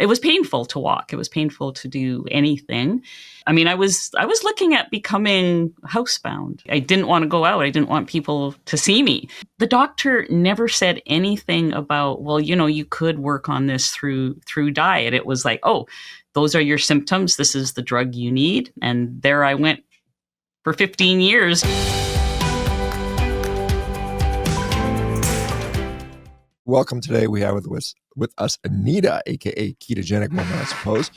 It was painful to walk. It was painful to do anything. I mean, I was looking at becoming housebound. I didn't want to go out. I didn't want people to see me. The doctor never said anything about, well, you could work on this through diet. It was like, oh, those are your symptoms. This is the drug you need. And there I went for 15 years. Welcome. Today we have with us Anita, aka KetogenicWoman, I suppose.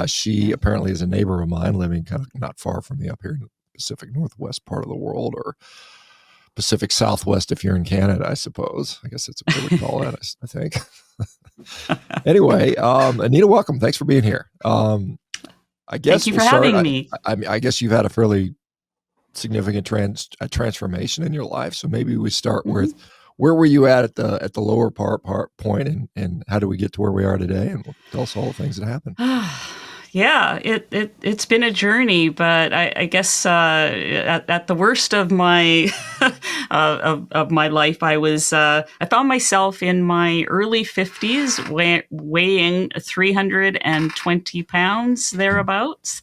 She apparently is a neighbor of mine, living kind of not far from me up here in the Pacific Northwest part of the world, or Pacific Southwest if you're in Canada, I suppose. I guess that's what they would call that, I think. Anyway, Anita, welcome. Thanks for being here. I guess Thank you for having me. I guess you've had a fairly significant transformation in your life, so maybe we start with, where were you at the lower point, and how do we get to where we are today? And tell us all the things that happened. Yeah, it's been a journey, but I guess at the worst of my of my life, I found myself in my early 50s weighing 320 pounds thereabouts,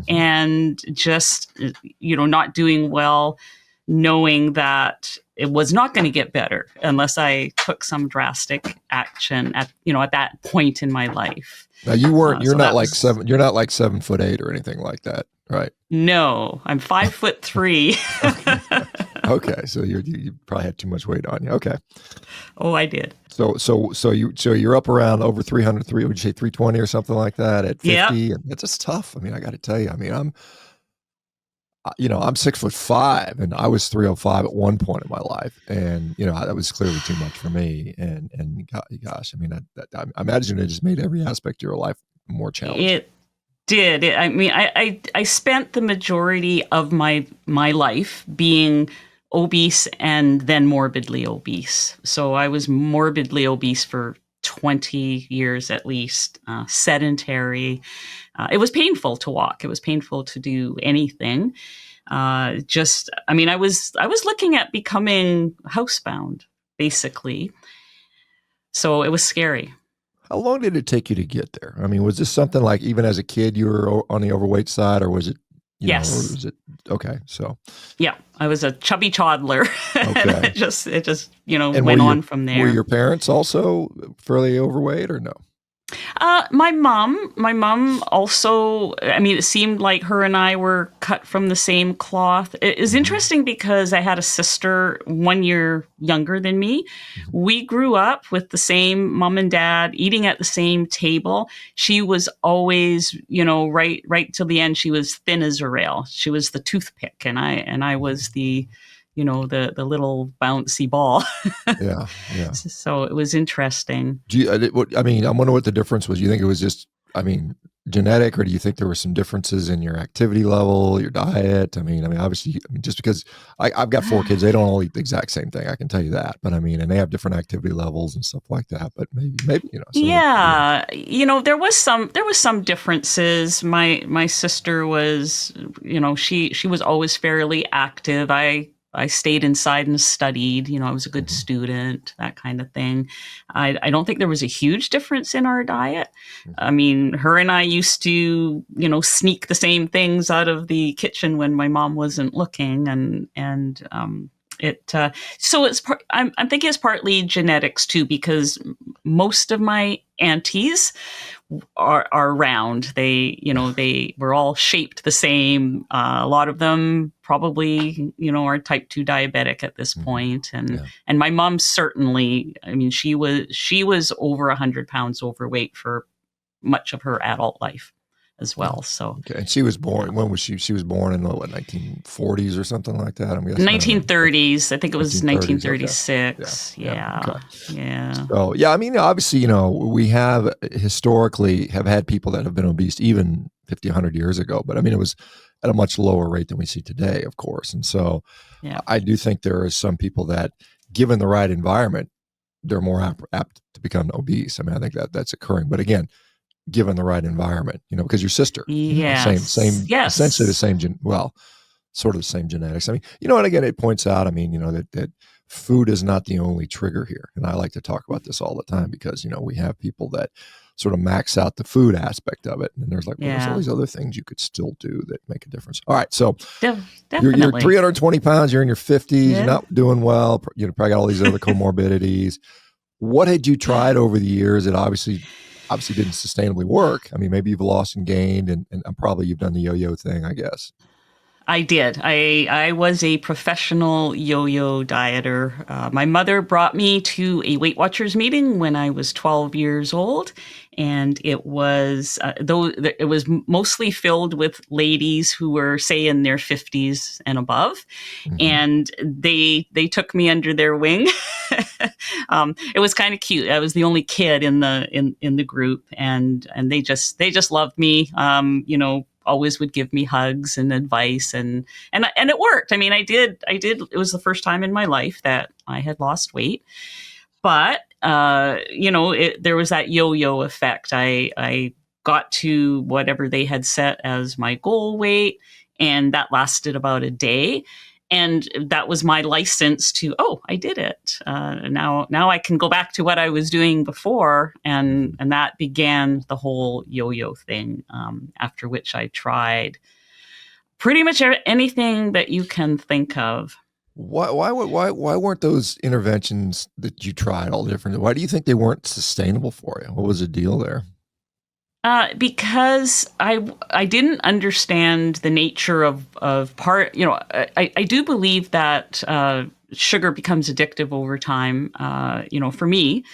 and just not doing well, knowing that it was not going to get better unless I took some drastic action at that point in my life. Now you're not like 7'8" or anything like that, right? No, I'm 5'3". Okay. So you probably had too much weight on you. Okay. Oh, I did. So you're up around over 300, would you say 320 or something like that at 50? Yep. And it's just tough. I mean, I got to tell you, I mean, I'm 6'5", and I was 305 at one point in my life, and that was clearly too much for me. And gosh, I mean, I imagine it just made every aspect of your life more challenging. It did. I spent the majority of my life being obese and then morbidly obese. So I was morbidly obese for 20 years at least, sedentary. It was painful to walk. It was painful to do anything. I was looking at becoming housebound, basically. So it was scary. How long did it take you to get there? I mean, was this something like even as a kid you were on the overweight side, or was it? Yes. Or was it okay? So yeah, I was a chubby toddler. Okay. And it just and went on from there. Were your parents also fairly overweight or no? My mom also, I mean, it seemed like her and I were cut from the same cloth. It is interesting because I had a sister 1 year younger than me. We grew up with the same mom and dad, eating at the same table. She was always, right till the end, she was thin as a rail. She was the toothpick, and I was the little bouncy ball. Yeah. So it was interesting. I wonder what the difference was. Do you think it was just, genetic, or do you think there were some differences in your activity level, your diet? I mean, obviously, just because I've got 4 kids, they don't all eat the exact same thing. I can tell you that. But and they have different activity levels and stuff like that. But maybe. Yeah, there was some differences. My sister was, she was always fairly active. I stayed inside and studied, I was a good student, that kind of thing. I don't think there was a huge difference in our diet. I mean, her and I used to, sneak the same things out of the kitchen when my mom wasn't looking. So I'm thinking it's partly genetics too, because most of my aunties are round. They were all shaped the same. A lot of them probably, are type 2 diabetic at this point. And my mom certainly, she was over 100 pounds overweight for much of her adult life as well. So okay, and she was born. When was she? She was born in the 1940s or something like that. I'm guessing 1930s. I think it was 1936. Okay. Yeah. Okay. Yeah. So obviously, we have historically had people that have been obese even 50, 100 years ago, but it was at a much lower rate than we see today, of course. And so, I do think there are some people that, given the right environment, they're more apt to become obese. I think that's occurring, but again, given the right environment, because your sister, same, yes, essentially the same, sort of the same genetics. And again, it points out, that food is not the only trigger here. And I like to talk about this all the time because, we have people that sort of max out the food aspect of it. And there's like, well, there's all Yeah. these other things you could still do that make a difference. All right. So you're Definitely. 320 pounds, you're in your 50s, Yeah. you're not doing well. You know, probably got all these other comorbidities. What had you tried over the years that obviously didn't sustainably work? I mean, maybe you've lost and gained, and probably you've done the yo-yo thing, I guess. I did. I was a professional yo-yo dieter. My mother brought me to a Weight Watchers meeting when I was 12 years old, and it was it was mostly filled with ladies who were, say, in their 50s and above, and they took me under their wing. It was kind of cute. I was the only kid in the group, and they just loved me. You know, always would give me hugs and advice, and it worked. I mean, I did. It was the first time in my life that I had lost weight, but you know, there was that yo-yo effect. I got to whatever they had set as my goal weight, and that lasted about a day. And that was my license to, oh, I did it. Now I can go back to what I was doing before, and that began the whole yo-yo thing. After which I tried pretty much anything that you can think of. Why weren't those interventions that you tried all different? Why do you think they weren't sustainable for you? What was the deal there? Because I didn't understand the nature of part. You know, I do believe that sugar becomes addictive over time. You know, for me,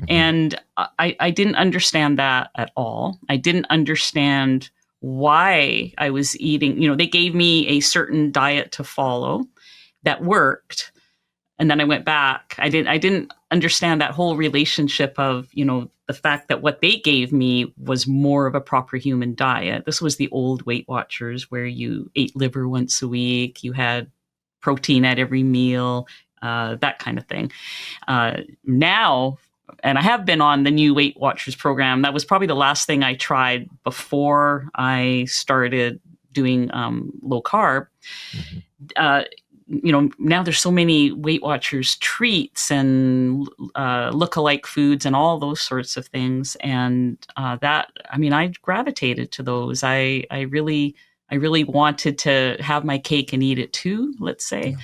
and I didn't understand that at all. I didn't understand why I was eating. You know, they gave me a certain diet to follow that worked, and then I went back. I didn't understand that whole relationship of, you know, the fact that what they gave me was more of a proper human diet. This was the old Weight Watchers, where you ate liver once a week, you had protein at every meal, that kind of thing. Now, and I have been on the new Weight Watchers program. That was probably the last thing I tried before I started doing low carb. You know, now there's so many Weight Watchers treats and look-alike foods and all those sorts of things. And that, I mean, I gravitated to those. I really wanted to have my cake and eat it too, let's say.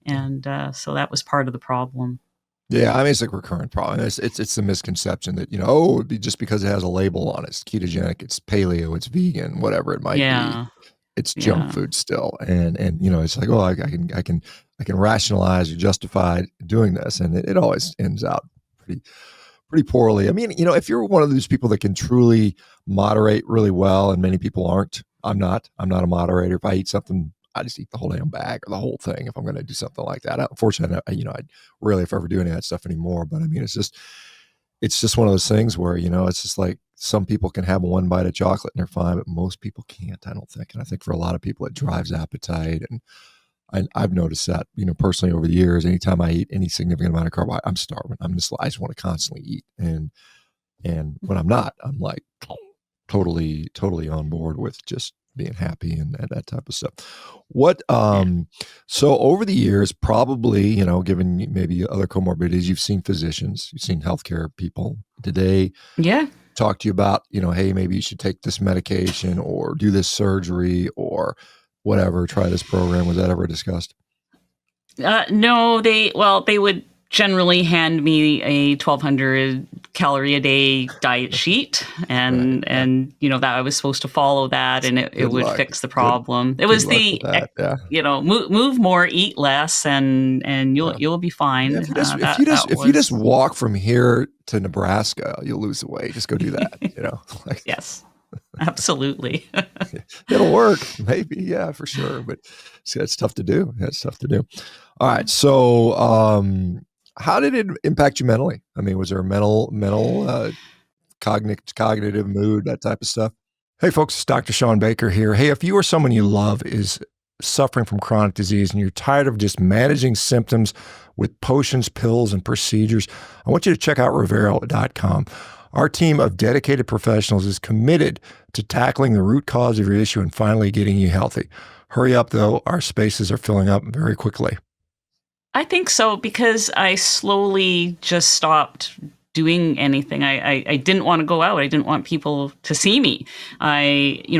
And so that was part of the problem. Yeah, I mean, it's a recurrent problem. It's the misconception that, you know, oh, it'd be just because it has a label on it, it's ketogenic, it's paleo, it's vegan, whatever it might be. It's junk food still, and you know, it's like, oh, I can rationalize or justify doing this, and it always ends out pretty poorly. I mean, you know, if you're one of those people that can truly moderate really well, and many people aren't, I'm not a moderator. If I eat something, I just eat the whole damn bag or the whole thing if I'm going to do something like that. Unfortunately, you know, I rarely if ever do any of that stuff anymore. But I mean, it's just one of those things where, you know, it's just like some people can have one bite of chocolate and they're fine, but most people can't, I don't think. And I think for a lot of people, it drives appetite. And I've noticed that, you know, personally over the years, anytime I eat any significant amount of carb, I'm starving. I just want to constantly eat. And when I'm not, I'm like totally on board with just being happy and that type of stuff. What, so over the years, probably, you know, given maybe other comorbidities, you've seen physicians, you've seen healthcare people. Did they talk to you about, you know, hey, maybe you should take this medication or do this surgery or whatever, try this program? Was that ever discussed? No, they would generally hand me a 1,200 calorie a day diet sheet, and you know, that I was supposed to follow that, and it would fix the problem. It was the you know, move more, eat less, and you'll be fine. Yeah, if you just walk from here to Nebraska, you'll lose the weight. Just go do that. You know. Yes. Absolutely. It'll work. Maybe. Yeah, for sure. But see, that's tough to do. All right. So, how did it impact you mentally? I mean, was there a mental, cognitive mood, that type of stuff? Hey folks, it's Dr. ShawnBaker here. Hey, if you or someone you love is suffering from chronic disease and you're tired of just managing symptoms with potions, pills, and procedures, I want you to check out Revero.com. Our team of dedicated professionals is committed to tackling the root cause of your issue and finally getting you healthy. Hurry up, though. Our spaces are filling up very quickly. I think so, because I slowly just stopped doing anything. I didn't want to go out. I didn't want people to see me.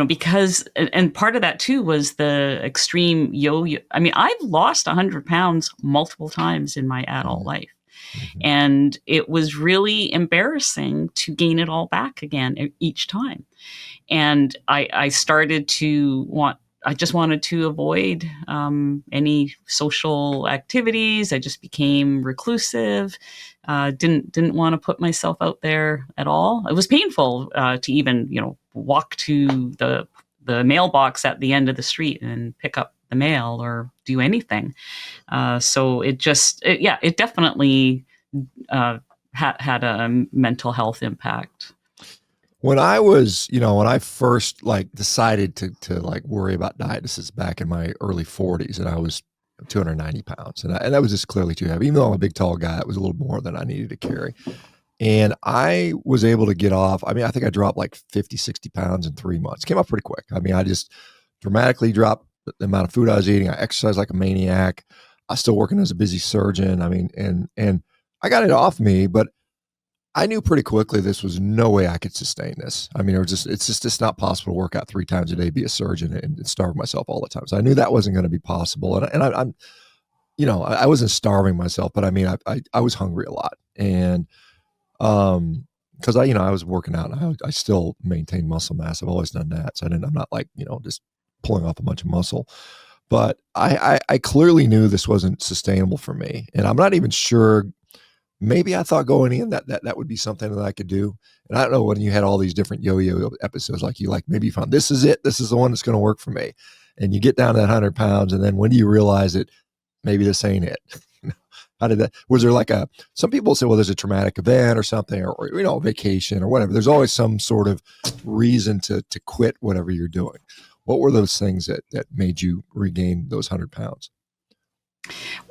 Because, and part of that too was the extreme yo-yo. I mean, I've lost 100 pounds multiple times in my adult life. And it was really embarrassing to gain it all back again each time. And I started to I just wanted to avoid any social activities. I just became reclusive. Didn't want to put myself out there at all. It was painful to even walk to the mailbox at the end of the street and pick up the mail or do anything. So it definitely had a mental health impact. When I was, when I first decided to worry about diet, this is back in my early 40s, and I was 290 pounds, and that was just clearly too heavy. Even though I'm a big, tall guy, it was a little more than I needed to carry. And I was able to get off. I mean, I think I dropped like 50, 60 pounds in 3 months. Came off pretty quick. I mean, I just dramatically dropped the amount of food I was eating. I exercised like a maniac. I was still working as a busy surgeon. I mean, and I got it off me, but I knew pretty quickly this was no way I could sustain this. I mean, it's not possible to work out 3 times a day, be a surgeon, and starve myself all the time. So I knew that wasn't going to be possible. And I wasn't starving myself, but I mean, I was hungry a lot, and because I was working out, and I still maintain muscle mass. I've always done that, so I'm not like just pulling off a bunch of muscle. But I clearly knew this wasn't sustainable for me, and I'm not even sure. Maybe I thought going in that would be something that I could do. And I don't know, when you had all these different yo-yo episodes, maybe you found this is it. This is the one that's going to work for me. And you get down to that 100 pounds. And then when do you realize that maybe this ain't it? How did that, was there some people say, well, there's a traumatic event or something, or vacation or whatever. There's always some sort of reason to quit whatever you're doing. What were those things that made you regain those 100 pounds?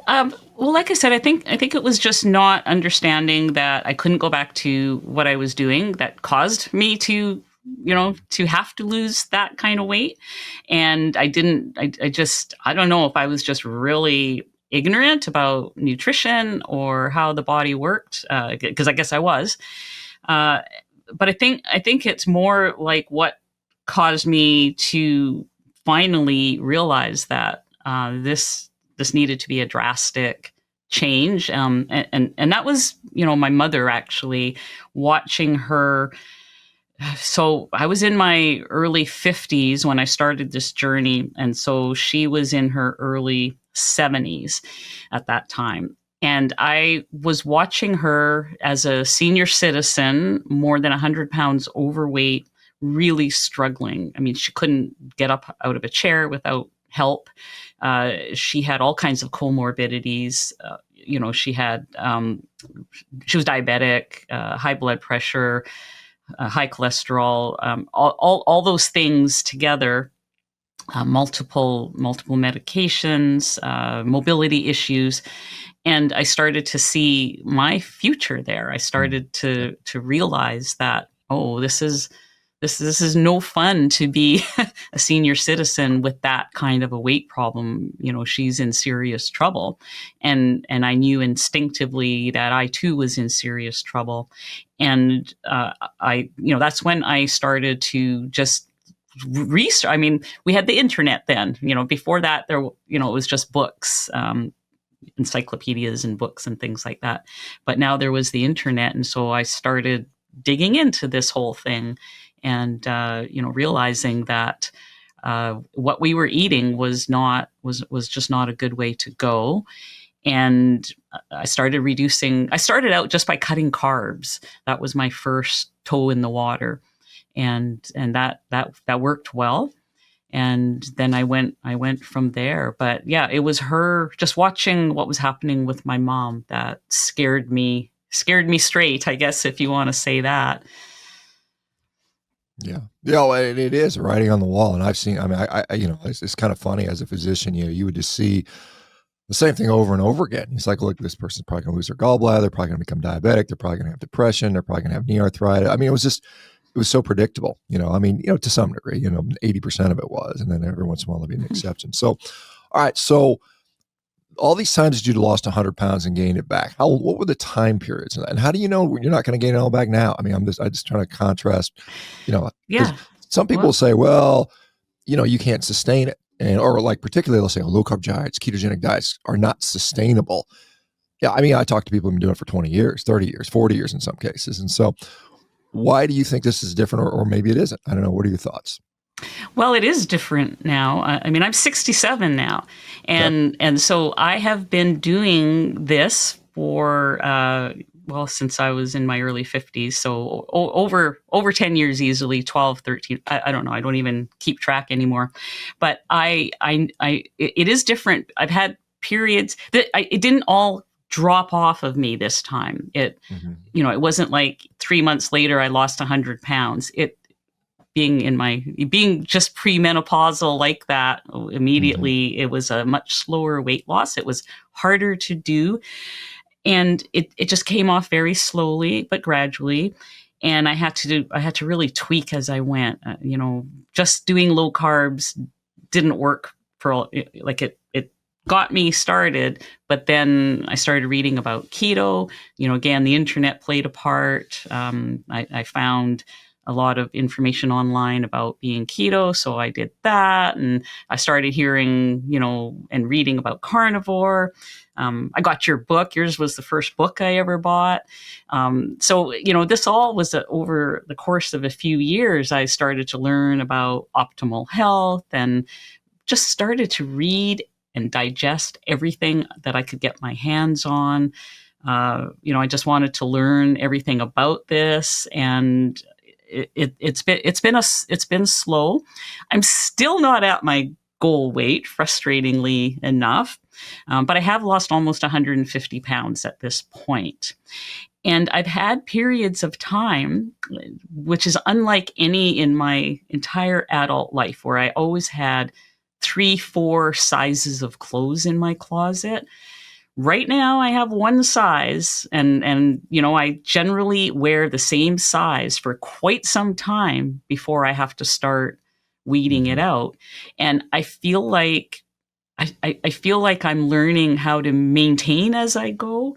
Well, like I said, I think it was just not understanding that I couldn't go back to what I was doing that caused me to have to lose that kind of weight. And I don't know if I was just really ignorant about nutrition or how the body worked, because I guess I was. But I think it's more like what caused me to finally realize that this needed to be a drastic change. And that was, my mother actually, watching her. So I was in my early 50s when I started this journey. And so she was in her early 70s at that time. And I was watching her as a senior citizen, more than 100 pounds overweight, really struggling. I mean, she couldn't get up out of a chair without help. She had all kinds of comorbidities. She was diabetic, high blood pressure, high cholesterol, all those things together, multiple medications, mobility issues. And I started to see my future there. I started to realize that, this is no fun to be a senior citizen with that kind of a weight problem. She's in serious trouble. And I knew instinctively that I too was in serious trouble. And that's when I started to just research. I mean, we had the internet then. Before that, there, it was just books, encyclopedias and books and things like that. But now there was the internet. And so I started digging into this whole thing. And realizing that what we were eating was just not a good way to go. And I started reducing. I started out just by cutting carbs. That was my first toe in the water, and that worked well. And then I went from there. But yeah, it was her just watching what was happening with my mom that scared me straight, I guess, if you want to say that. Yeah. Well, it is writing on the wall. And I've seen, I mean, I it's kind of funny as a physician, you would just see the same thing over and over again. He's like, look, this person's probably going to lose their gallbladder. They're probably going to become diabetic. They're probably going to have depression. They're probably going to have knee arthritis. I mean, it was so predictable, to some degree, 80% of it was, and then every once in a while there'll be an exception. So, all right. So all these times that you lost 100 pounds and gained it back, what were the time periods? And how do you know you're not going to gain it all back now? I mean, I just trying to contrast, because Yeah. some people Well, say, well, you can't sustain it. And, or like particularly they'll say, oh, low carb diets, ketogenic diets are not sustainable. Yeah. I mean, I talk to people who've been doing it for 20 years, 30 years, 40 years in some cases. And so why do you think this is different, or maybe it isn't? I don't know. What are your thoughts? well, it is different now. I mean, I'm 67 now, Okay. and so I have been doing this for well, since I was in my early 50s, so over 10 years easily, 12, 13. I don't know. I don't even keep track anymore. But it is different. I've had periods that it didn't all drop off of me this time. Mm-hmm. It wasn't like 3 months later I lost 100 pounds. Being just premenopausal like that, Mm-hmm. immediately it was a much slower weight loss. It was harder to do, and it just came off very slowly but gradually. And I had to really tweak as I went. Just doing low carbs didn't work for, like, it got me started, but then I started reading about keto. Again, the internet played a part. I found a lot of information online about being keto, so I did that, and I started hearing, and reading about carnivore. I got your book. Yours was the first book I ever bought. So, this all was over the course of a few years. I started to learn about optimal health and just started to read and digest everything that I could get my hands on. I just wanted to learn everything about this, and it's been slow. I'm still not at my goal weight, frustratingly enough, but I have lost almost 150 pounds at this point. And I've had periods of time, which is unlike any in my entire adult life, where I always had 3, 4 sizes of clothes in my closet. Right now I have one size, and I generally wear the same size for quite some time before I have to start weeding it Mm-hmm. out. And I feel like I'm learning how to maintain as I go.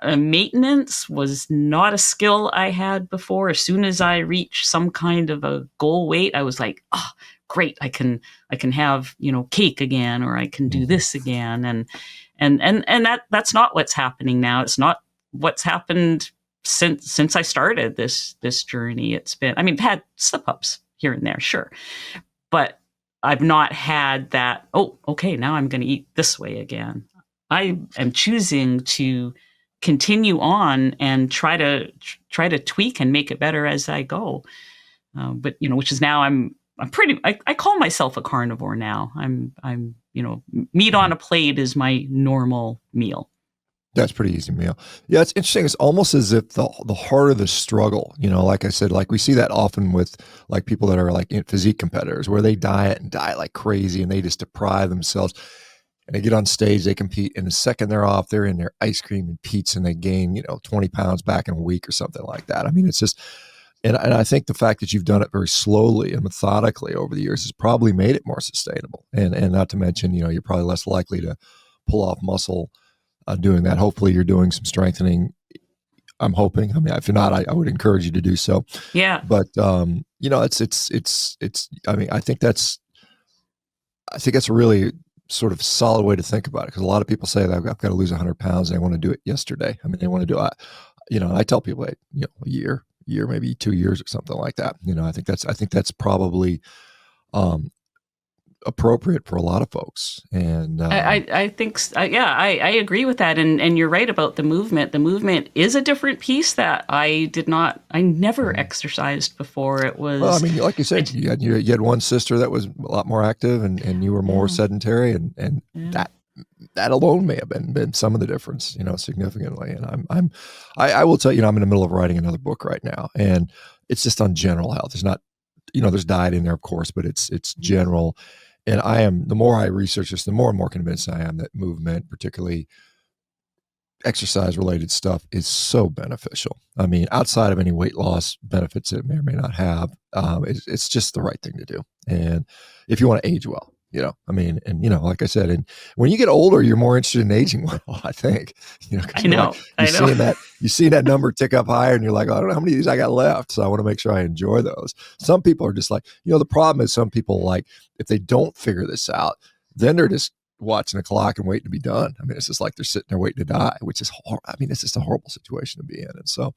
Maintenance was not a skill I had before. As soon as I reached some kind of a goal weight, I was like, "Oh, great! I can have cake again, or I can do Mm-hmm. this again." And that's not what's happening now. It's not what's happened since I started this journey. I've had slip ups here and there, sure, but I've not had that, oh, okay, now I'm going to eat this way again. I am choosing to continue on and try to tweak and make it better as I go. But which is now I'm pretty. I call myself a carnivore now. I'm meat Mm-hmm. on a plate is my normal meal. That's pretty easy meal. Yeah, it's interesting. It's almost as if the harder the struggle, like I said, like we see that often with like people that are like physique competitors where they diet like crazy and they just deprive themselves and they get on stage, they compete, and the second they're off, they're in their ice cream and pizza and they gain, 20 pounds back in a week or something like that. I mean, it's just, and I think the fact that you've done it very slowly and methodically over the years has probably made it more sustainable. And not to mention, you're probably less likely to pull off muscle doing that. Hopefully you're doing some strengthening. I'm hoping. I mean, if you're not, I would encourage you to do so. Yeah. But I mean, I think that's a really sort of solid way to think about it, because a lot of people say that I've got to lose 100 pounds and they want to do it yesterday. I mean, they want to do it. And I tell people, a year, maybe 2 years or something like that. I think that's probably appropriate for a lot of folks. And I think, yeah, I agree with that. And you're right about the movement. The movement is a different piece that I never Mhm. exercised before. It Well, I was, mean, like you said, it, you had one sister that was a lot more active, and you were more yeah, sedentary, and yeah. that alone may have been some of the difference, significantly. And I will tell you, I'm in the middle of writing another book right now, and it's just on general health. There's not, there's diet in there, of course, but it's general. And the more I research this, the more and more convinced I am that movement, particularly exercise related stuff, is so beneficial. I mean, outside of any weight loss benefits it may or may not have, it's just the right thing to do. And if you want to age well, I mean, and like I said, and when you get older, you're more interested in aging well, I think, because I you're like, know. I know. you see that number tick up higher and you're like, oh, I don't know how many of these I got left. So I want to make sure I enjoy those. Some people are just like, the problem is some people, like, if they don't figure this out, then they're just watching the clock and waiting to be done. I mean, it's just like they're sitting there waiting to die, which is horrible. I mean, it's just a horrible situation to be in. And so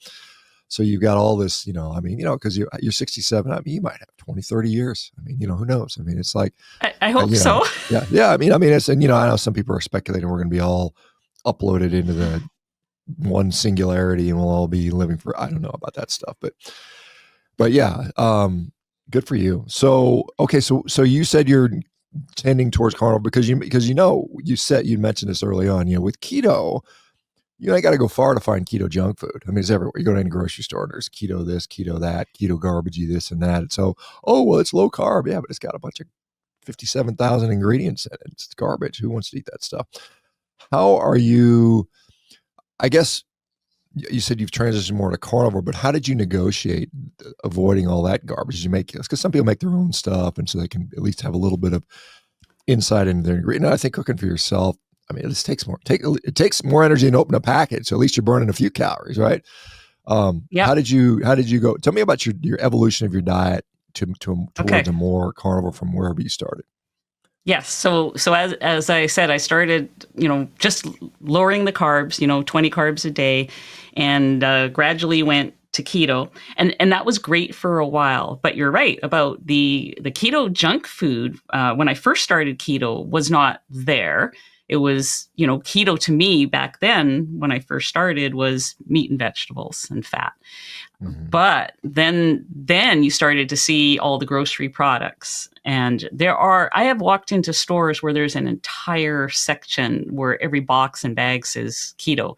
you've got all this, because you're 67. I mean, you might have 20, 30 years. I mean, who knows? I mean, it's like, I hope so. yeah. I mean, it's, and, I know some people are speculating we're going to be all uploaded into the one singularity and we'll all be living for, I don't know about that stuff, but yeah, good for you. So, okay. So you said you're tending towards carnivore because you mentioned this early on, with keto, you ain't got to go far to find keto junk food. I mean, it's everywhere. You go to any grocery store and there's keto this, keto that, keto garbagey, this and that. And so, oh, well, it's low carb. Yeah, but it's got a bunch of 57,000 ingredients in it. It's garbage. Who wants to eat that stuff? How are you, I guess you said you've transitioned more to carnivore, but how did you negotiate avoiding all that garbage? Did you make, because some people make their own stuff and so they can at least have a little bit of insight into their ingredient. I think cooking for yourself, I mean, it takes more energy than open a package. So at least you're burning a few calories, right? Yeah. How did you go? Tell me about your evolution of your diet towards a more carnivore from wherever you started. Yes. So as I said, I started, just lowering the carbs, 20 carbs a day, and gradually went to keto, and that was great for a while. But you're right about the keto junk food. When I first started keto, was not there. It was, keto to me back then when I first started was meat and vegetables and fat. Mm-hmm. But then you started to see all the grocery products. And I have walked into stores where there's an entire section where every box and bag says keto.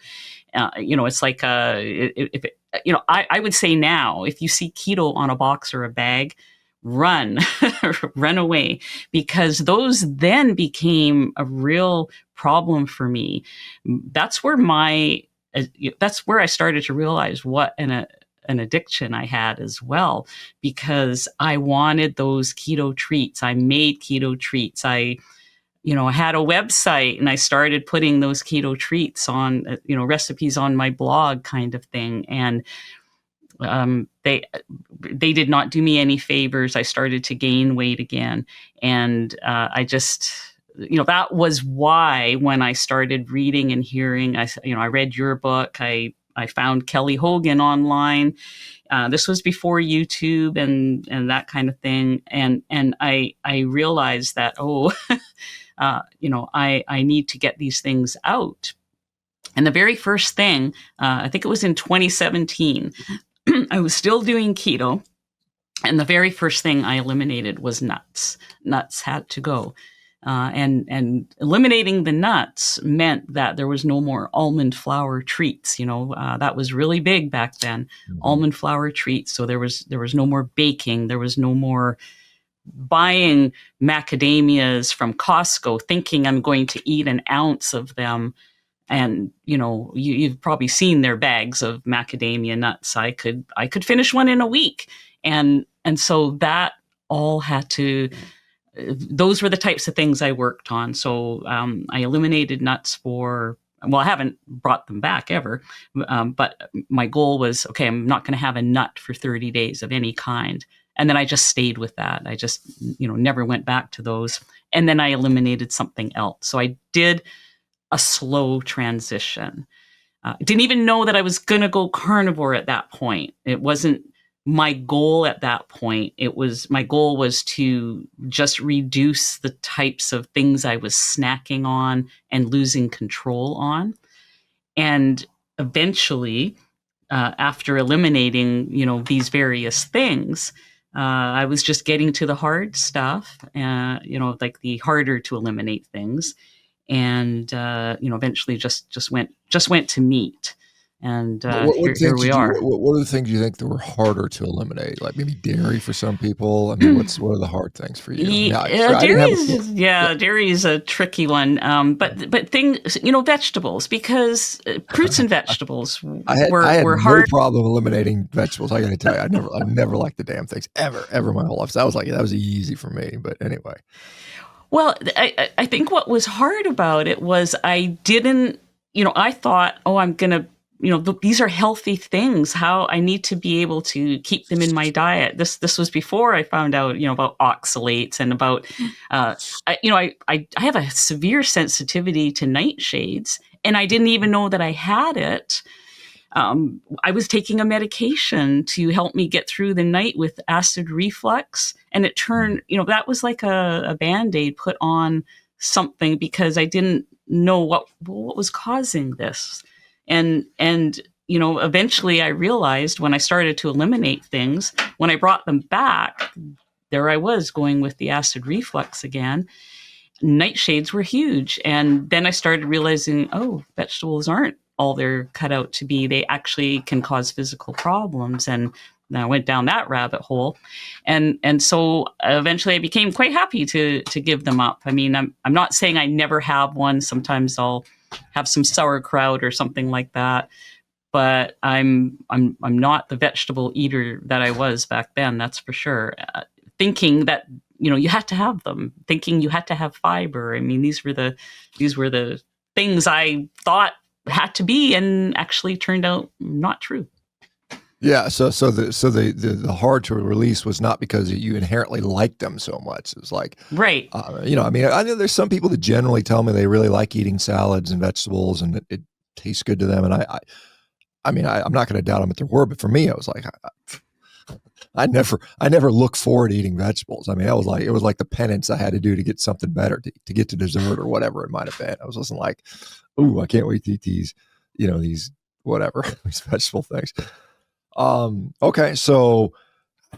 It's like, I would say now, if you see keto on a box or a bag, run away, because those then became a real problem for me. That's where I started to realize what an addiction I had as well, because I wanted those keto treats. I made keto treats. I had a website and I started putting those keto treats on, recipes on my blog kind of thing. And they did not do me any favors. I started to gain weight again. And I just, that was why when I started reading and hearing, I read your book, I found Kelly Hogan online. This was before YouTube and that kind of thing. And I realized that, I need to get these things out. And the very first thing, I think it was in 2017, I was still doing keto. And the very first thing I eliminated was nuts. Nuts had to go. And eliminating the nuts meant that there was no more almond flour treats. That was really big back then, almond flour treats. So there was no more baking. There was no more buying macadamias from Costco, thinking I'm going to eat an ounce of them. And, you've probably seen their bags of macadamia nuts. I could finish one in a week. And so that all had to, those were the types of things I worked on. So I eliminated nuts I haven't brought them back ever. But my goal was, okay, I'm not going to have a nut for 30 days of any kind. And then I just stayed with that. I just, never went back to those. And then I eliminated something else. So I did a slow transition. Didn't even know that I was going to go carnivore at that point. It wasn't my goal at that point. My goal was to just reduce the types of things I was snacking on and losing control on. And eventually, after eliminating, these various things, I was just getting to the hard stuff, like the harder to eliminate things. And eventually just went to meat, and here we are. What are the things you think that were harder to eliminate? Like maybe dairy for some people. I mean, what are the hard things for you? Dairy is a tricky one. But things, vegetables, because fruits and vegetables I had hard. No problem eliminating vegetables. I got to tell you, I never liked the damn things ever in my whole life. So that was easy for me. But anyway. Well, I think what was hard about it was I didn't, I thought, oh, I'm going to, these are healthy things. How I need to be able to keep them in my diet. This was before I found out, about oxalates and about, I have a severe sensitivity to nightshades, and I didn't even know that I had it. I was taking a medication to help me get through the night with acid reflux. And it turned, that was like a Band-Aid put on something because I didn't know what was causing this. And, eventually I realized when I started to eliminate things, when I brought them back, there I was going with the acid reflux again. Nightshades were huge. And then I started realizing, oh, vegetables aren't all they're cut out to be. They actually can cause physical problems. And I went down that rabbit hole. And so eventually I became quite happy to give them up. I mean, I'm not saying I never have one. Sometimes I'll have some sauerkraut or something like that. But I'm not the vegetable eater that I was back then, that's for sure. Thinking that you had to have them, thinking you had to have fiber. I mean, these were the things I thought had to be, and actually turned out not true. Yeah. So the hard to release was not because you inherently liked them so much. It was like, right. I mean, I know there's some people that generally tell me they really like eating salads and vegetables, and it tastes good to them. And I mean, I'm not going to doubt them at their word, but for me, I was like, I never look forward to eating vegetables. I mean, it was like the penance I had to do to get something better, to get to dessert or whatever it might have been. I wasn't like, ooh, I can't wait to eat these, these whatever, these vegetable things. Okay. So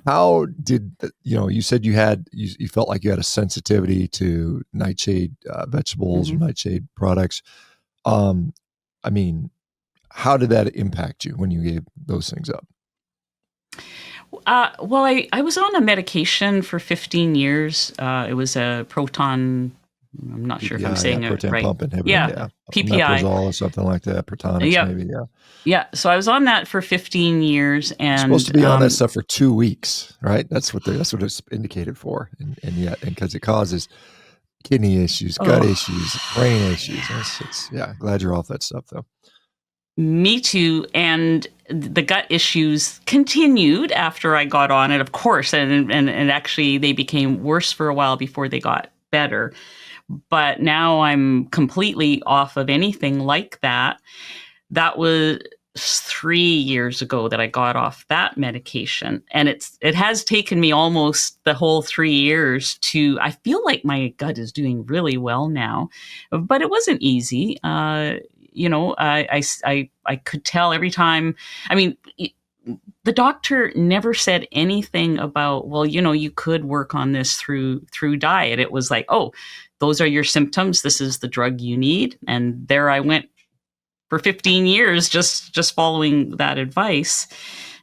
how did, you said you felt like you had a sensitivity to nightshade vegetables or nightshade products. I mean, how did that impact you when you gave those things up? Well, I was on a medication for 15 years. It was a proton. I'm not sure if I'm saying it proton right. pump inhibitor. Yeah, PPI. PPI. Or something like that. Protonics, Yeah. maybe. Yeah. Yeah. So I was on that for 15 years, and You're supposed to be on that stuff for 2 weeks, right? That's what it's indicated for, and because it causes kidney issues, gut issues, brain issues. Glad you're off that stuff though. Me too. And the gut issues continued after I got on it, of course. And actually, they became worse for a while before they got better. But now I'm completely off of anything like that. That was 3 years ago that I got off that medication. And it has taken me almost the whole 3 years I feel like my gut is doing really well now, but it wasn't easy. I could tell every time. I mean, the doctor never said anything about, well, you could work on this through diet. It was like, oh, those are your symptoms. This is the drug you need. And there I went for 15 years, just following that advice.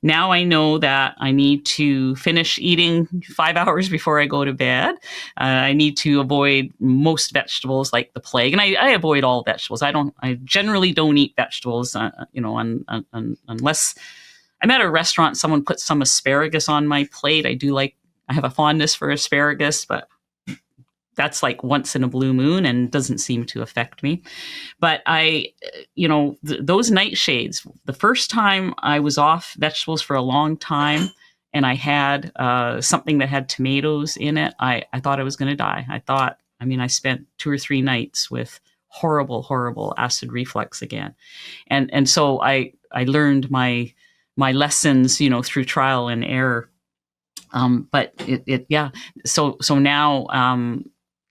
Now I know that I need to finish eating 5 hours before I go to bed. I need to avoid most vegetables like the plague, and I avoid all vegetables. I generally don't eat vegetables, unless I'm at a restaurant, someone puts some asparagus on my plate. I have a fondness for asparagus, but that's like once in a blue moon and doesn't seem to affect me. But those nightshades, the first time I was off vegetables for a long time and I had something that had tomatoes in it, I thought I was going to die. I spent 2 or 3 nights with horrible acid reflux again. And so I learned my lessons, through trial and error. But So now,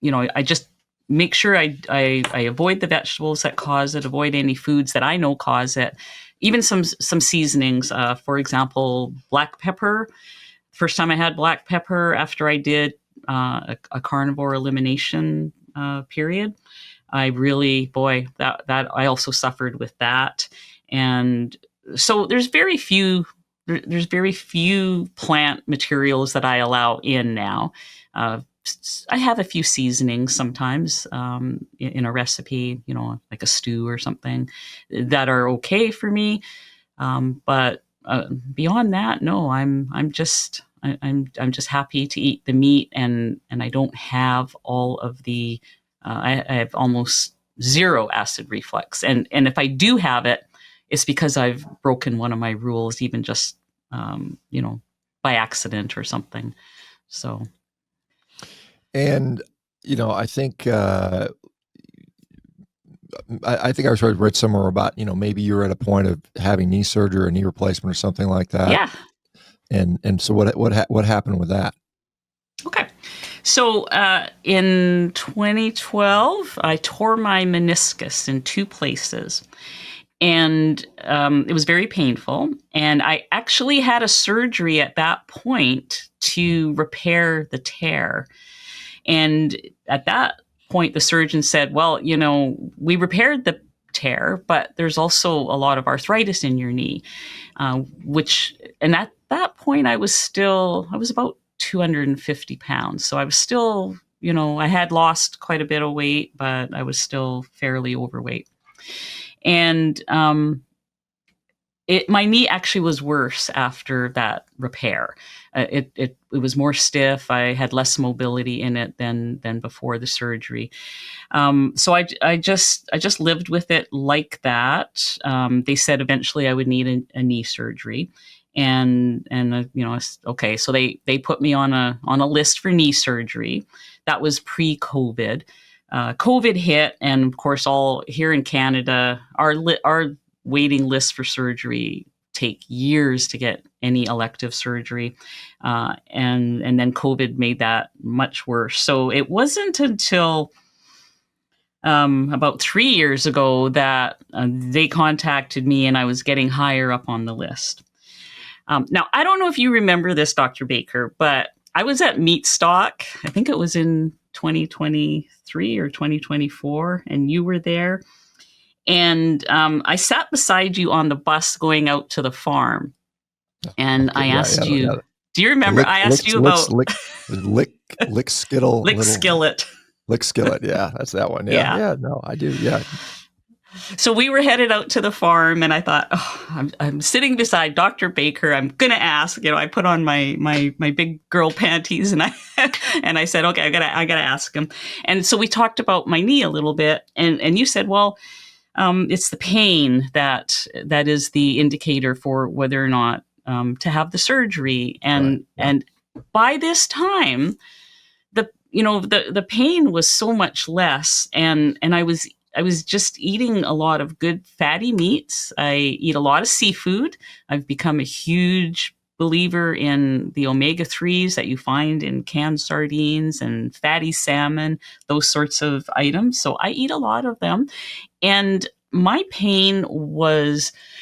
I just make sure I avoid the vegetables that cause it, avoid any foods that I know cause it, even some seasonings. For example, black pepper. First time I had black pepper after I did a carnivore elimination period, I really, that I also suffered with that. And so there's very few plant materials that I allow in now. I have a few seasonings sometimes in a recipe, like a stew or something, that are okay for me. But beyond that, no, I'm just I'm just happy to eat the meat, and I don't have all of the. I have almost zero acid reflux, and if I do have it, it's because I've broken one of my rules, even just by accident or something. So. And I think I think I was read somewhere about maybe you're at a point of having knee surgery or knee replacement or something like that. Yeah. And so what happened with that? Okay. So in 2012, I tore my meniscus in 2 places. And it was very painful. And I actually had a surgery at that point to repair the tear. And at that point, the surgeon said, well, we repaired the tear, but there's also a lot of arthritis in your knee, and at that point, I was about 250 pounds. So I was still, I had lost quite a bit of weight, but I was still fairly overweight. And my knee actually was worse after that repair. It was more stiff. I had less mobility in it than before the surgery. So I just lived with it like that. They said eventually I would need a knee surgery, and okay. So they put me on a list for knee surgery. That was pre-COVID. COVID hit, and of course, all here in Canada, our waiting lists for surgery take years to get any elective surgery. And then COVID made that much worse. So it wasn't until about 3 years ago that they contacted me and I was getting higher up on the list. Now, I don't know if you remember this, Dr. Baker, but I was at Meat Stock. I think it was in 2023 or 2024, and you were there. And I sat beside you on the bus going out to the farm, and I asked you, do you remember? I asked you about lick skittle, lick skillet. Lick skillet, yeah, that's that one. Yeah, no, I do, yeah. So we were headed out to the farm, and I thought, I'm sitting beside Dr. Baker. I'm gonna ask. I put on my big girl panties, and I said, okay, I gotta ask him. And so we talked about my knee a little bit, and you said, well, it's the pain that is the indicator for whether or not to have the surgery. And by this time, the pain was so much less, and I was just eating a lot of good fatty meats. I eat a lot of seafood. I've become a huge believer in the omega-3s that you find in canned sardines and fatty salmon, those sorts of items. So I eat a lot of them. And my pain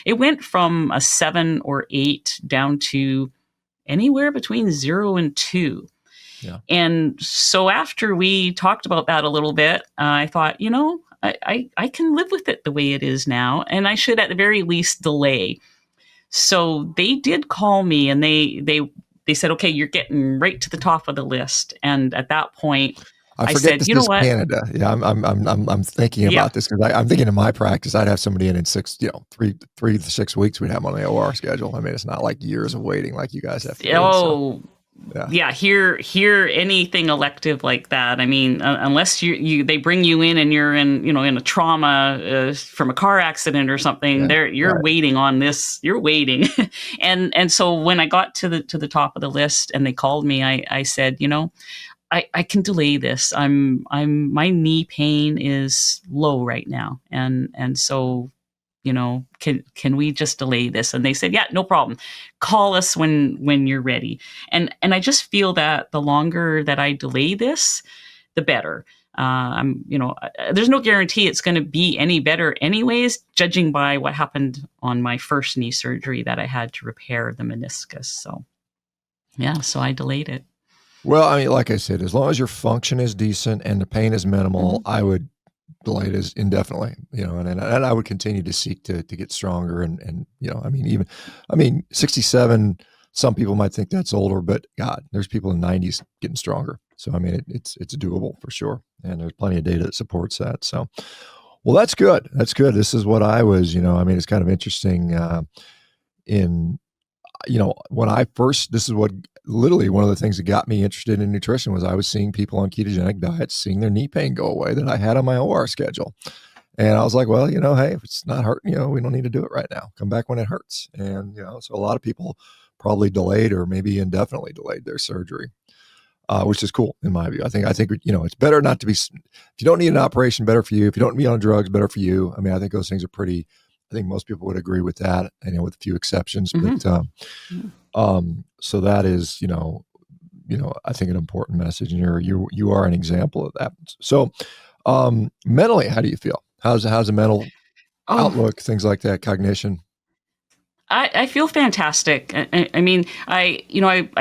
it went from a 7 or 8 down to anywhere between 0 and 2. Yeah. And so after we talked about that a little bit, I thought, I can live with it the way it is now, and I should at the very least delay. So they did call me, and they said, okay, you're getting right to the top of the list. And at that point, I said, this you know is what? Canada. Yeah, I'm thinking about this because I'm thinking in my practice, I'd have somebody in 3 to 6 weeks. We'd have them on the OR schedule. I mean, it's not like years of waiting like you guys have to do. Oh, so. Yeah, here anything elective like that. I mean, unless they bring you in and you're in a trauma from a car accident or something, you're waiting on this. You're waiting, and so when I got to the top of the list and they called me, I said, I can delay this. My knee pain is low right now, and so. Can we just delay this? And they said, yeah, no problem. Call us when you're ready. And I just feel that the longer that I delay this, the better. There's no guarantee it's going to be any better anyways, judging by what happened on my first knee surgery that I had to repair the meniscus. So I delayed it. Well, I mean, like I said, as long as your function is decent and the pain is minimal, I would delay it indefinitely, and I would continue to seek to get stronger. And 67, some people might think that's older, but God, there's people in the 90s getting stronger. So, I mean, it's doable for sure. And there's plenty of data that supports that. So, well, that's good. That's good. This is what I was, it's kind of interesting when I first, this is what literally one of the things that got me interested in nutrition was I was seeing people on ketogenic diets, seeing their knee pain go away that I had on my OR schedule. And I was like, well, hey, if it's not hurting, we don't need to do it right now. Come back when it hurts. And, so a lot of people probably delayed or maybe indefinitely delayed their surgery, which is cool in my view. I think, it's better not to be, if you don't need an operation, better for you. If you don't be on drugs, better for you. I mean, I think those things are pretty, I think most people would agree with that, with a few exceptions, but, so that is, I think an important message, and you are an example of that. So, mentally, how do you feel? How's the mental outlook, things like that, cognition? I feel fantastic. I mean, I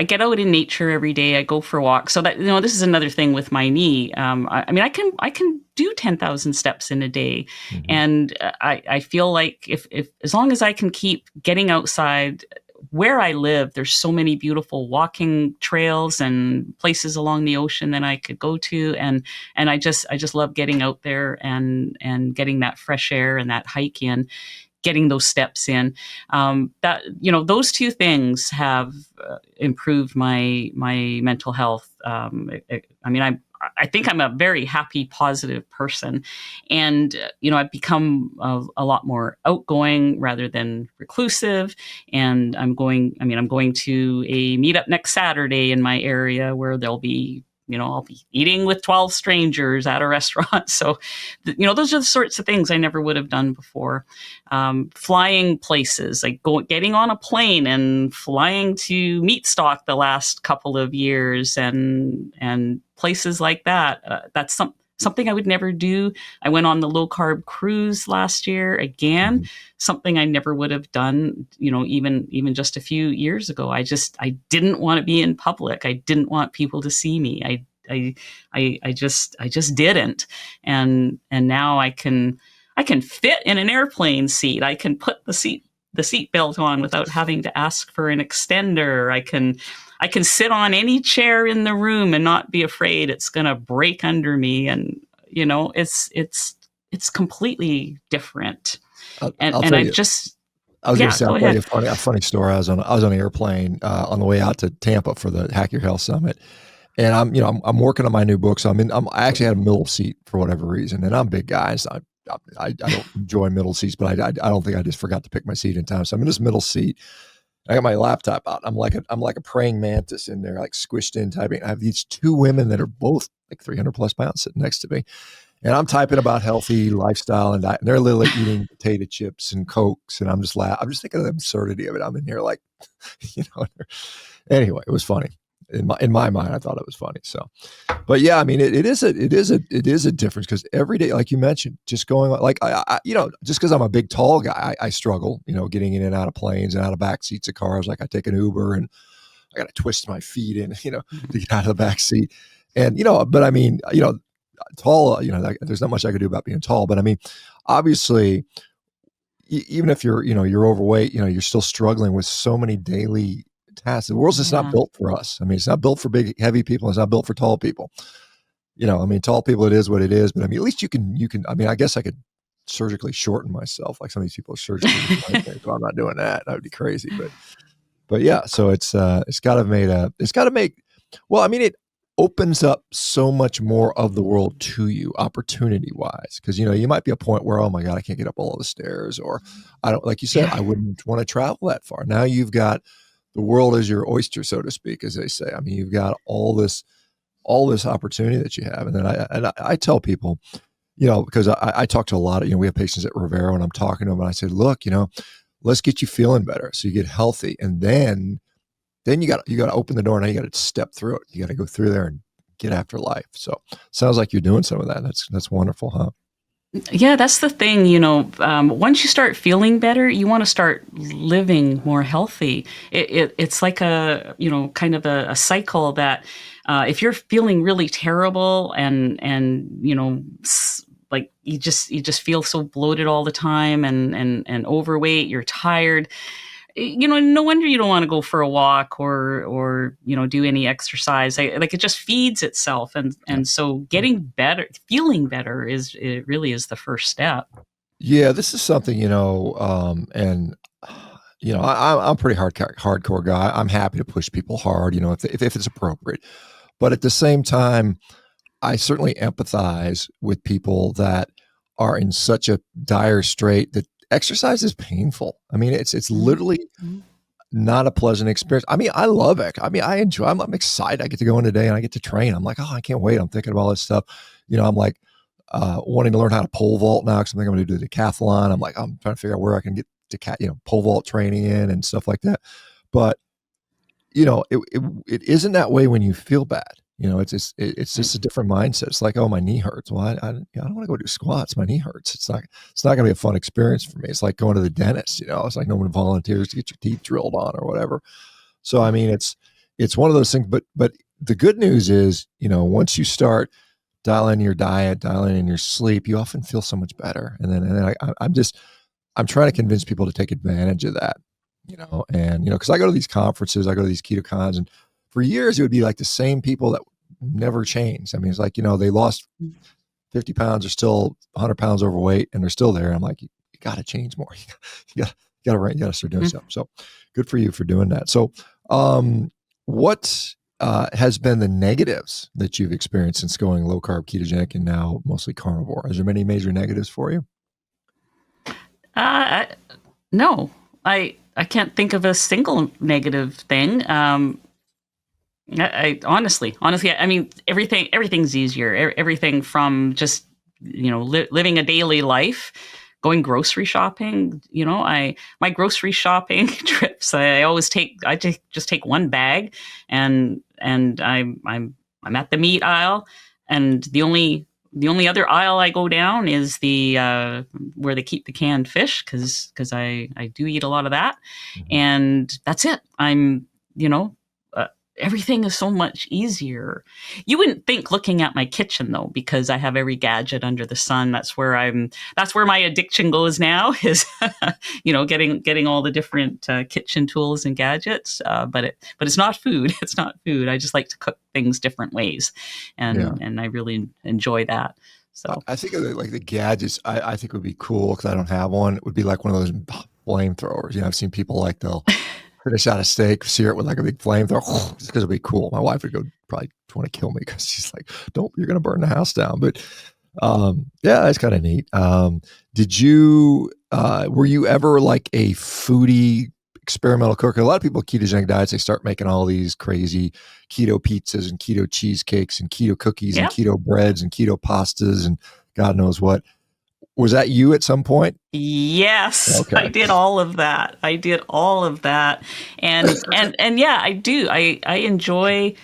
get out in nature every day. I go for walks. So that, this is another thing with my knee. I mean, I can do 10,000 steps in a day. Mm-hmm. And I feel like if as long as I can keep getting outside where I live, there's so many beautiful walking trails and places along the ocean that I could go to. And I just love getting out there and getting that fresh air and that hike in, getting those steps in. That, those two things have improved my mental health. I think I'm a very happy, positive person, and I've become a lot more outgoing rather than reclusive. And I'm going to a meetup next Saturday in my area where there'll be, I'll be eating with 12 strangers at a restaurant. So, those are the sorts of things I never would have done before. Flying places, like getting on a plane and flying to Meatstock the last couple of years, and places like that. That's something I would never do. I went on the low carb cruise last year again, Mm-hmm. something I never would have done, even just a few years ago. I didn't want to be in public. I didn't want people to see me. I just didn't. And now I can fit in an airplane seat. I can put the seat belt on without having to ask for an extender. I can sit on any chair in the room and not be afraid it's going to break under me. And, it's completely different. I'll And tell I you. just, I was going to yeah, say, go I'll tell you ahead. a funny story. I was on an airplane on the way out to Tampa for the Hack Your Health Summit, and I'm working on my new book. So I actually had a middle seat for whatever reason, and I'm big guys. I don't enjoy middle seats, but I don't think I just forgot to pick my seat in time. So I'm in this middle seat. I got my laptop out. I'm like a praying mantis in there, like squished in typing. I have these two women that are both like 300 plus pounds sitting next to me. And I'm typing about healthy lifestyle and diet, and they're literally eating potato chips and Cokes. And I'm just thinking of the absurdity of it. I'm in here like, anyway, it was funny. In my mind, I thought it was funny. So, but yeah, I mean, it is a difference because every day, like you mentioned, just going like, just because I'm a big, tall guy, I struggle, getting in and out of planes and out of back seats of cars. Like I take an Uber and I got to twist my feet in, to get out of the back seat. And, but I mean, tall, there's not much I could do about being tall, but I mean, obviously, even if you're overweight, you're still struggling with so many daily tasks. The world's just not built for us. I mean, it's not built for big, heavy people. It's not built for tall people. I mean, tall people, it is what it is, but I mean, at least you can, I mean, I guess I could surgically shorten myself. Like some of these people are surgically, so I'm not doing that. That would be crazy. But yeah, so it's got to make, well, I mean, it opens up so much more of the world to you opportunity wise. Cause you might be a point where, oh my God, I can't get up all the stairs, or I don't, like you said, I wouldn't want to travel that far. Now you've got the world as your oyster, so to speak, as they say. I mean, you've got all this opportunity that you have. And then I tell people, because I talk to a lot of, we have patients at Revero, and I'm talking to them and I said, look, let's get you feeling better so you get healthy. And then you got to open the door. Now you got to step through it. You got to go through there and get after life. So sounds like you're doing some of that. That's wonderful, huh? Yeah, that's the thing. Once you start feeling better, you want to start living more healthy. It's like kind of a cycle that if you're feeling really terrible and like you just feel so bloated all the time and overweight, you're tired. No wonder you don't want to go for a walk or do any exercise. Like it just feeds itself, and so getting better, feeling better it really is the first step. Yeah, this is something, and I'm a pretty hardcore guy. I'm happy to push people hard, if it's appropriate. But at the same time, I certainly empathize with people that are in such a dire strait that exercise is painful. I mean, it's literally Mm-hmm. not a pleasant experience. I mean, I love it. I mean, I enjoy. I'm excited. I get to go in today and I get to train. I'm like, oh, I can't wait. I'm thinking of all this stuff. I'm like wanting to learn how to pole vault now because I'm going to do the decathlon. I'm like, I'm trying to figure out where I can get to pole vault training in and stuff like that. But it isn't that way when you feel bad. It's Right. just a different mindset. It's like, oh, my knee hurts. Well, I don't want to go do squats. My knee hurts. It's not going to be a fun experience for me. It's like going to the dentist. It's like no one volunteers to get your teeth drilled on or whatever. So I mean, it's one of those things. But the good news is, once you start dialing your diet, dialing in your sleep, you often feel so much better. And then I'm trying to convince people to take advantage of that. And because I go to these conferences, I go to these keto cons, and for years it would be like the same people that never changed. I mean, it's like, they lost 50 pounds, are still 100 pounds overweight, and they're still there. I'm like, you got to change more. You got to start doing something. So good for you for doing that. So what has been the negatives that you've experienced since going low carb, ketogenic, and now mostly carnivore? Is there many major negatives for you? No, I can't think of a single negative thing. I honestly, I mean, everything's easier. Everything from just living a daily life, going grocery shopping. My grocery shopping trips. I just take one bag, and I'm at the meat aisle, and the only other aisle I go down is the where they keep the canned fish, because I do eat a lot of that, Mhm. and that's it. You know everything is so much easier. You wouldn't think, looking at my kitchen, though, because I have every gadget under the sun. That's where my addiction goes now, is getting all the different kitchen tools and gadgets. But it's not food. It's not food. I just like to cook things different ways, Yeah. and I really enjoy that. So I think of like the gadgets. I think would be cool because I don't have one. It would be like one of those flamethrowers. I've seen people like they'll finish out a steak, sear it with like a big flamethrower, just because it'd be cool. My wife would go probably want to kill me because she's like, "Don't, you're going to burn the house down." But yeah, that's kind of neat. Did you were you ever like a foodie experimental cooker? A lot of people ketogenic diets, they start making all these crazy keto pizzas and keto cheesecakes and keto cookies and yeah. keto breads and keto pastas and God knows what. Was that you at some point? Yes, I Okay. did all of that. I did all of that. And yeah, I do. I enjoy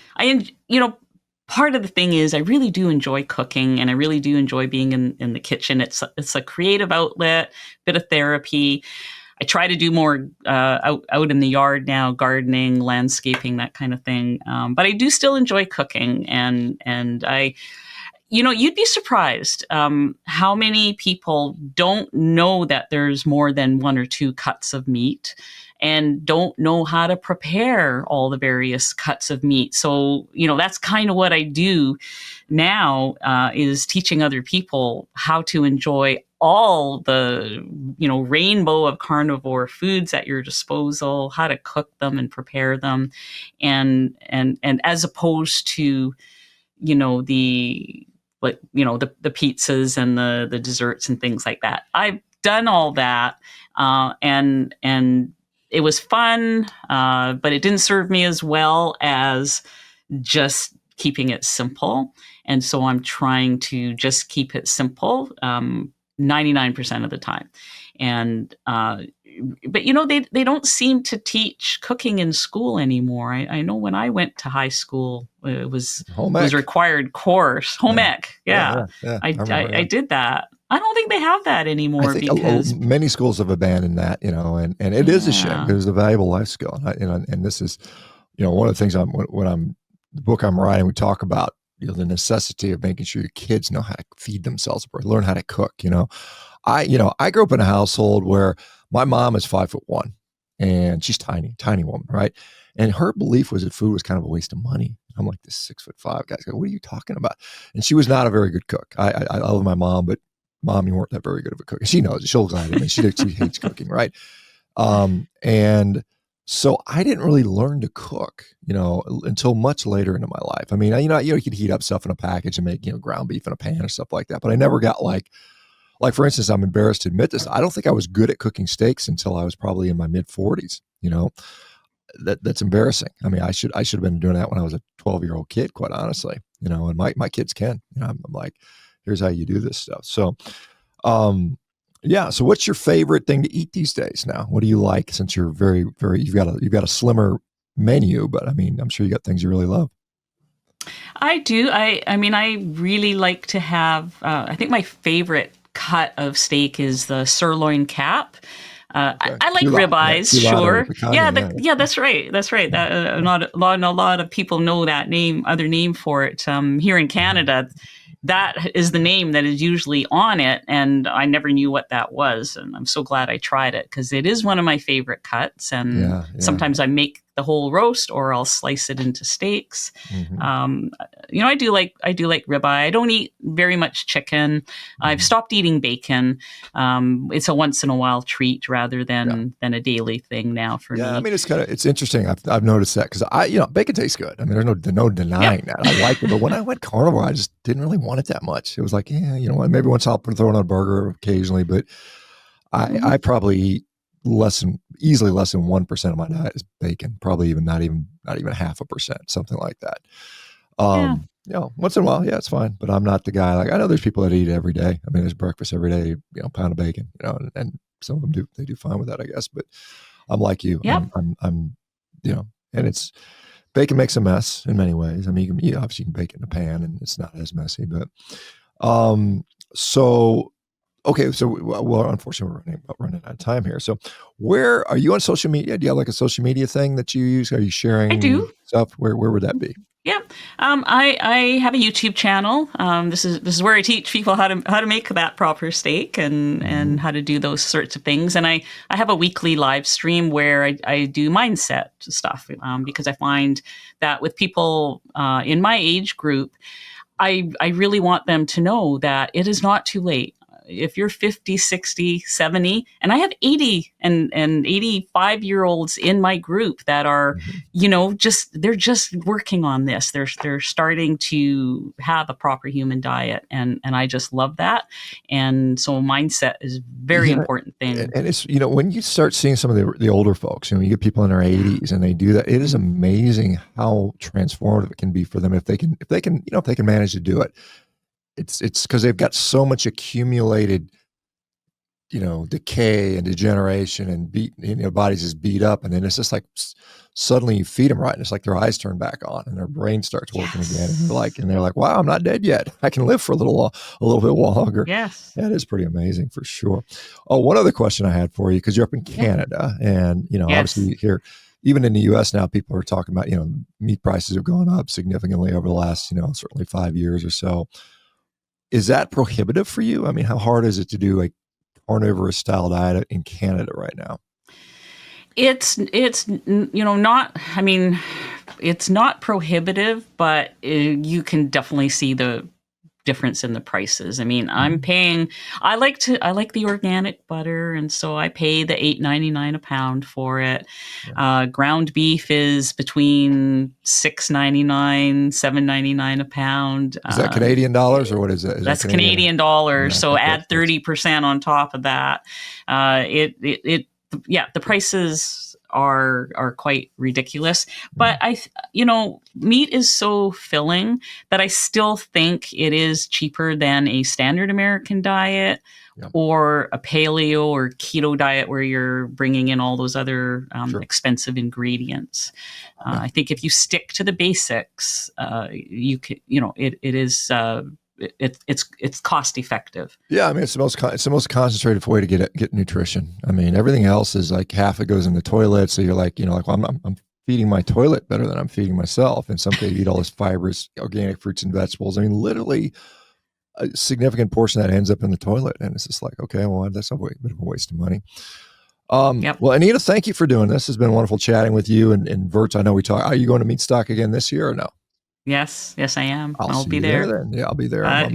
part of the thing is, I really do enjoy cooking, and I really do enjoy being in the kitchen. It's a creative outlet, bit of therapy. I try to do more out in the yard now, gardening, landscaping, that kind of thing. But I do still enjoy cooking, and you'd be surprised how many people don't know that there's more than one or two cuts of meat, and don't know how to prepare all the various cuts of meat. So, that's kind of what I do now, is teaching other people how to enjoy all the, rainbow of carnivore foods at your disposal, how to cook them and prepare them. And as opposed to, the the pizzas and the desserts and things like that. I've done all that, and it was fun, but it didn't serve me as well as just keeping it simple. And so I'm trying to just keep it simple, 99% of the time. And but they don't seem to teach cooking in school anymore. I know when I went to high school, Home it was a ec. required course, home Yeah. ec. Yeah. Yeah, Yeah. Yeah. I, I remember. I Yeah. I did that. I don't think they have that I anymore, think because many schools have abandoned that, and it is a shame yeah, because it's a valuable life skill. And this is, one of the things when I'm the book I'm writing, we talk about, the necessity of making sure your kids know how to feed themselves or learn how to cook. I grew up in a household where my mom is 5'1" and she's tiny, tiny woman, right? And her belief was that food was kind of a waste of money. I'm like this 6'5" guy. What are you talking about? And she was not a very good cook. I love my mom, but Mom, you weren't that very good of a cook. She knows it. She'll lie to me. She hates cooking, right? And so I didn't really learn to cook, until much later into my life. I mean, you could heat up stuff in a package and make, ground beef in a pan or stuff like that. But I never got like for instance, I'm embarrassed to admit this. I don't think I was good at cooking steaks until I was probably in my mid 40s. That's embarrassing. I mean, I should have been doing that when I was a 12-year-old kid, quite honestly, and my kids can, I'm like, here's how you do this stuff. So, yeah. So what's your favorite thing to eat these days now? What do you like, since you're very, very, you've got a slimmer menu, but I mean, I'm sure you got things you really love. I do. I mean, I really like to have, I think my favorite cut of steak is the sirloin cap. Okay. I like ribeyes, Culotte or sure. picanha, Yeah, that's right. That's right. That, not a lot of people know that name, other name for it. Here in Canada, that is the name that is usually on it, and I never knew what that was. And I'm so glad I tried it, because it is one of my favorite cuts. And Yeah. sometimes I make the whole roast, or I'll slice it into steaks. Mm-hmm. I do like ribeye. I don't eat very much chicken. I've stopped eating bacon. It's a once in a while treat rather than a daily thing now for me. Yeah, I mean, it's interesting. I've noticed that, because bacon tastes good. I mean, there's no denying that. I like it, but when I went carnivore, I just didn't really want it that much. It was like, yeah, maybe once I'll throw in a burger occasionally, but I probably eat easily less than 1% of my diet is bacon. Probably not even 0.5%, something like that. Once in a while, yeah, it's fine. But I'm not the guy. Like, I know there's people that eat it every day. I mean, there's breakfast every day, pound of bacon, and some of them they do fine with that, I guess. But I'm like you. Yep. I'm and it's, bacon makes a mess in many ways. I mean, obviously you can bake it in a pan and it's not as messy, but, so, okay. So, well, unfortunately we're running out of time here. So where are you on social media? Do you have like a social media thing that you use? Are you sharing I do. stuff? Where would that be? Yeah. I have a YouTube channel. This is where I teach people how to make that proper steak and how to do those sorts of things. And I have a weekly live stream where I do mindset stuff, because I find that with people in my age group, I really want them to know that it is not too late. If you're 50, 60, 70, and I have 80 and 85-year-olds in my group that are, they're just working on this. They're starting to have a proper human diet. And I just love that. And so mindset is a very important thing. And it's, when you start seeing some of the older folks, you get people in their 80s and they do that, it is amazing how transformative it can be for them if they can manage to do it. It's because they've got so much accumulated, decay and degeneration, and bodies is beat up, and then it's just like suddenly you feed them right, and it's like their eyes turn back on and their brain starts working again, and they're like, wow, I'm not dead yet. I can live for a little bit longer. Yes, that is pretty amazing for sure. Oh, one other question I had for you, because you're up in Canada, and obviously here. Even in the U.S. now, people are talking about, meat prices have gone up significantly over the last, certainly 5 years or so. Is that prohibitive for you? I mean, how hard is it to do a carnivorous style diet in Canada right now? It's not, I mean, it's not prohibitive, but you can definitely see the difference in the prices. I mean, I'm paying, I like the organic butter, and so I pay the $8.99 a pound for it. Ground beef is between $6.99, $7.99 a pound. Is that Canadian dollars, or what is that? That's Canadian dollars. So add 30% on top of that. The prices are quite ridiculous, but meat is so filling that I still think it is cheaper than a standard American diet or a paleo or keto diet where you're bringing in all those other expensive ingredients. I think if you stick to the basics, you can, it is. It's cost effective. Yeah, I mean, it's the most concentrated way to get nutrition. I mean, everything else is like half it goes in the toilet. So you're like, well, I'm feeding my toilet better than I'm feeding myself. In some cases, you eat all this fibrous organic fruits and vegetables. I mean, literally a significant portion of that ends up in the toilet, and it's just like, okay, well, that's a bit of a waste of money. Well, Anita, thank you for doing this. It's been wonderful chatting with you. And Vert, I know we talked. Are you going to Meatstock again this year or no? Yes, I am. I'll be there. Then. Yeah, I'll be there. I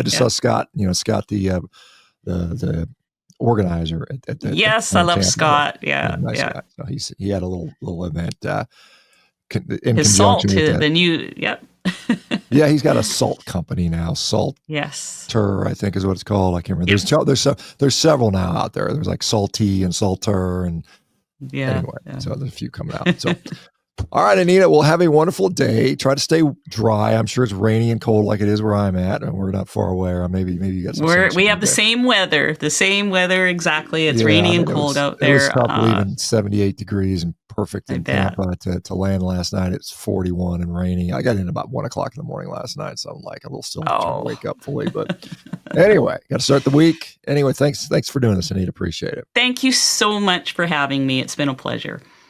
just saw Scott. Scott, the organizer at Yes, I love Tampa. Scott. Yeah, Nice yeah. guy. So he had a little event in His conjunction salt, with that. the new, yep. Yeah, he's got a salt company now. Yes. Salter, I think is what it's called. I can't remember. Yep. There's several now out there. There's like Salty and Salter, and Yeah. anyway, Yeah. so there's a few coming out. So, all right, Anita, we'll have a wonderful day. Try to stay dry. I'm sure it's rainy and cold like it is where I'm at, and we're not far away. Or maybe you got some sunshine. We have the today. same weather exactly. It's Yeah, rainy I and mean, cold out there. It was tough leaving 78 degrees and perfect I in bet. Tampa to land last night. It's 41 and rainy. I got in about 1 o'clock in the morning last night, so I'm like a little still trying to wake up fully. But anyway, got to start the week. Anyway, thanks for doing this, Anita. Appreciate it. Thank you so much for having me. It's been a pleasure.